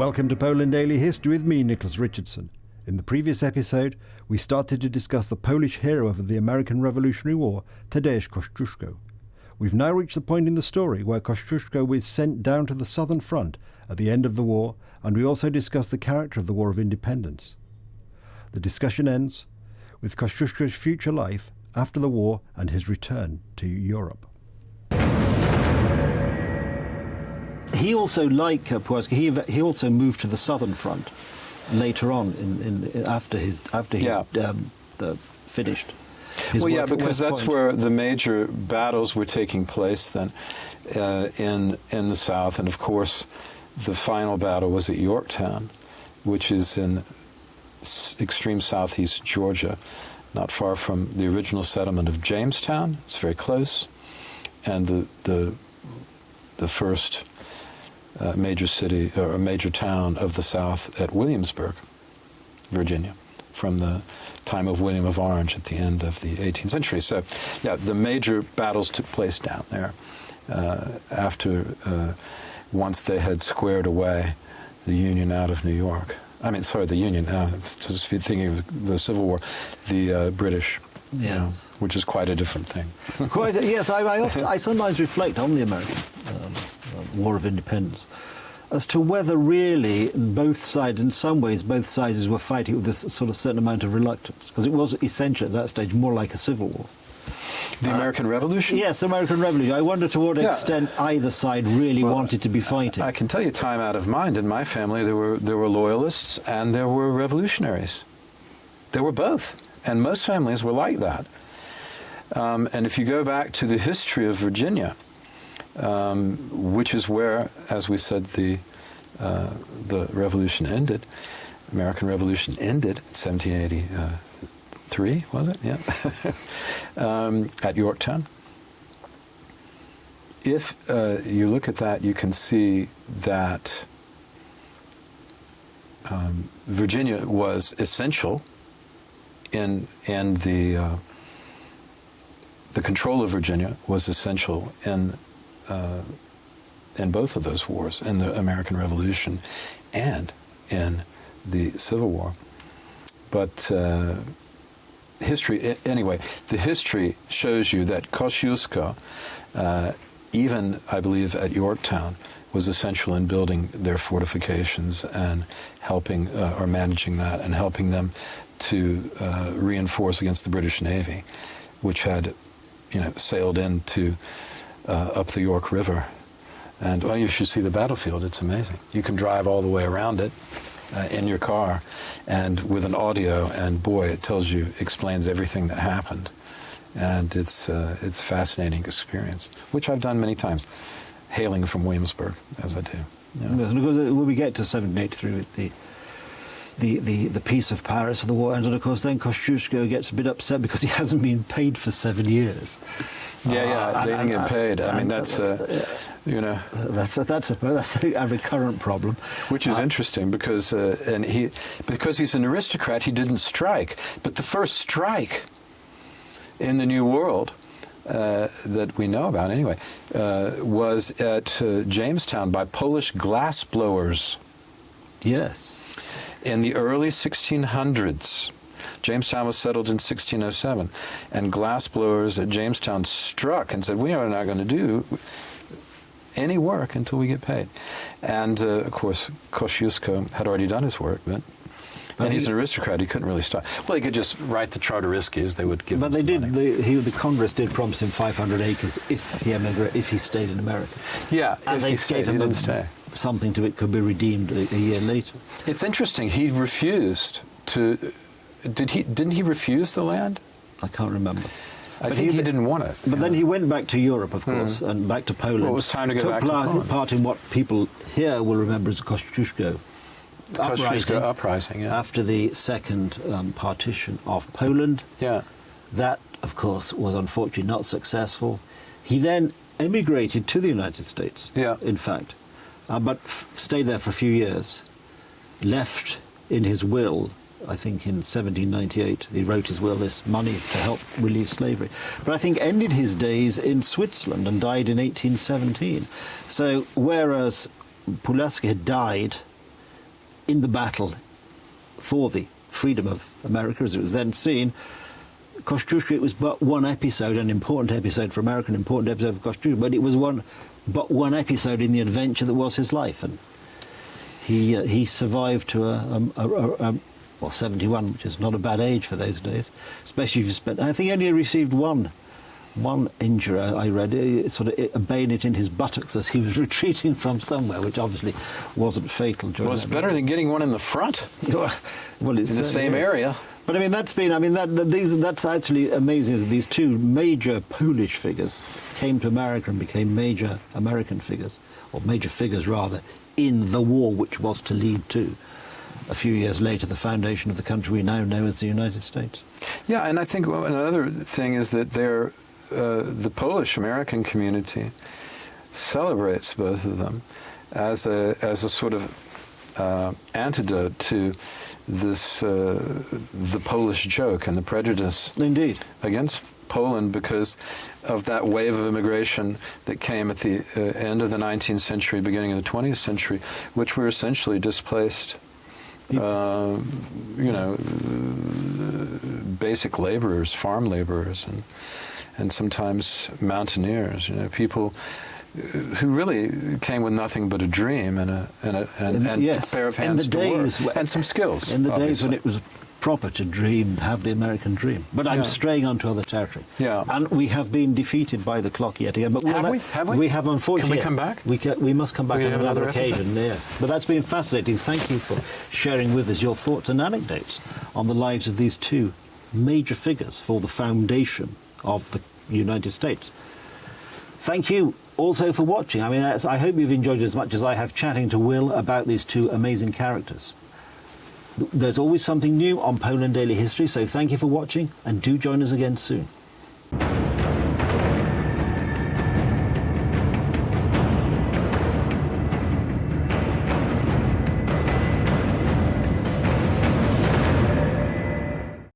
Welcome to Poland Daily History with me, Nicholas Richardson. In the previous episode, we started to discuss the Polish hero of the American Revolutionary War, Tadeusz Kościuszko. We've now reached the point in the story where Kościuszko was sent down to the southern front at the end of the war, and we also discuss the character of the War of Independence. The discussion ends with Kościuszko's future life after the war and his return to Europe. He also, like Pulaski, he also moved to the southern front later on after he finished his work. Yeah, because that's where the major battles were taking place then in the south, and of course the final battle was at Yorktown, which is in extreme southeast Georgia, not far from the original settlement of Jamestown. It's very close, and the first major city or a major town of the South at Williamsburg, Virginia, from the time of William of Orange at the end of the 18th century. So, yeah, the major battles took place down there after once they had squared away the Union out of New York. The Union, to speak, thinking of the Civil War, the British, yes. Which is quite a different thing. Yes, I sometimes reflect on the American War of Independence as to whether really both sides, in some ways, both sides were fighting with this sort of certain amount of reluctance, because it was essentially at that stage more like a civil war. The American Revolution? Yes, the American Revolution. I wonder to what extent either side really wanted to be fighting. I can tell you, time out of mind, in my family there were loyalists and there were revolutionaries. There were both, and most families were like that. And if you go back to the history of Virginia, which is where, as we said, the revolution ended. American Revolution ended in 1783, was it? Yeah. At Yorktown. If you look at that, you can see that Virginia was essential in the control of Virginia was essential in both of those wars, in the American Revolution and in the Civil War. But history, anyway, the history shows you that Kościuszko, even, I believe, at Yorktown, was essential in building their fortifications and helping, or managing that, and helping them to reinforce against the British Navy, which had, sailed into up the York River. And you should see the battlefield. It's amazing. You can drive all the way around it in your car and with an audio, and boy, it explains everything that happened. And it's a fascinating experience, which I've done many times, hailing from Williamsburg, as I do. Yeah. Because when we get to 1783 with the Peace of Paris of the war, and of course then Kościuszko gets a bit upset because he hasn't been paid for 7 years. They didn't get paid. That's a recurrent problem. Which is interesting because he's an aristocrat, he didn't strike. But the first strike in the New World that we know about anyway was at Jamestown by Polish glassblowers. Yes. In the early 1600s. Jamestown was settled in 1607, and glassblowers at Jamestown struck and said, we are not going to do any work until we get paid. And, of course, Kościuszko had already done his work, and he's an aristocrat, he couldn't really stop. Well, he could just write the Charteriskis, they would give him some money. The Congress did promise him 500 acres if he stayed in America. Yeah, and if he stayed, he didn't stay. Something to it could be redeemed a year later. It's interesting, he refused to... Didn't he refuse the land? I can't remember. I think he didn't want it. But then he went back to Europe, of course, and back to Poland. Well, it was time to go back to Poland. Took part in what people here will remember as the Kościuszko uprising, yeah. After the second partition of Poland. Yeah. That, of course, was unfortunately not successful. He then emigrated to the United States, in fact, but stayed there for a few years, left in his will, I think in 1798, he wrote his will, this money to help relieve slavery. But I think ended his days in Switzerland and died in 1817. So whereas Pulaski had died in the battle for the freedom of America, as it was then seen. Kościuszko, it was but one episode, an important episode for America, an important episode for Kościuszko, but it was but one episode in the adventure that was his life. And he survived to well, 71, which is not a bad age for those days, especially if you spent, I think he only received one injury, I read, sort of a bayonet in his buttocks as he was retreating from somewhere, which obviously wasn't fatal. Well, it's better than getting one in the front, well, it's in the same area. But I mean, that's actually amazing, is that these two major Polish figures came to America and became major American figures, or major figures rather, in the war which was to lead to, a few years later, the foundation of the country we now know as the United States. Yeah, and I think another thing is that the Polish-American community celebrates both of them as a sort of antidote to this the Polish joke and the prejudice Indeed. against Poland because of that wave of immigration that came at the end of the 19th century, beginning of the 20th century, which were essentially displaced, basic laborers, farm laborers, and sometimes mountaineers. People who really came with nothing but a dream and a pair of hands to work, and some skills. In the obviously. days when it was proper to dream, have the American dream. But I'm straying onto other territory. Yeah. And we have been defeated by the clock yet again. But Have we? We have, unfortunately. Can we come back? We must come back on another occasion, episode. yes. But that's been fascinating. Thank you for sharing with us your thoughts and anecdotes on the lives of these two major figures for the foundation of the United States. Thank you also for watching. I mean, I hope you've enjoyed it as much as I have chatting to Will about these two amazing characters. There's always something new on Poland Daily History, so thank you for watching, and do join us again soon.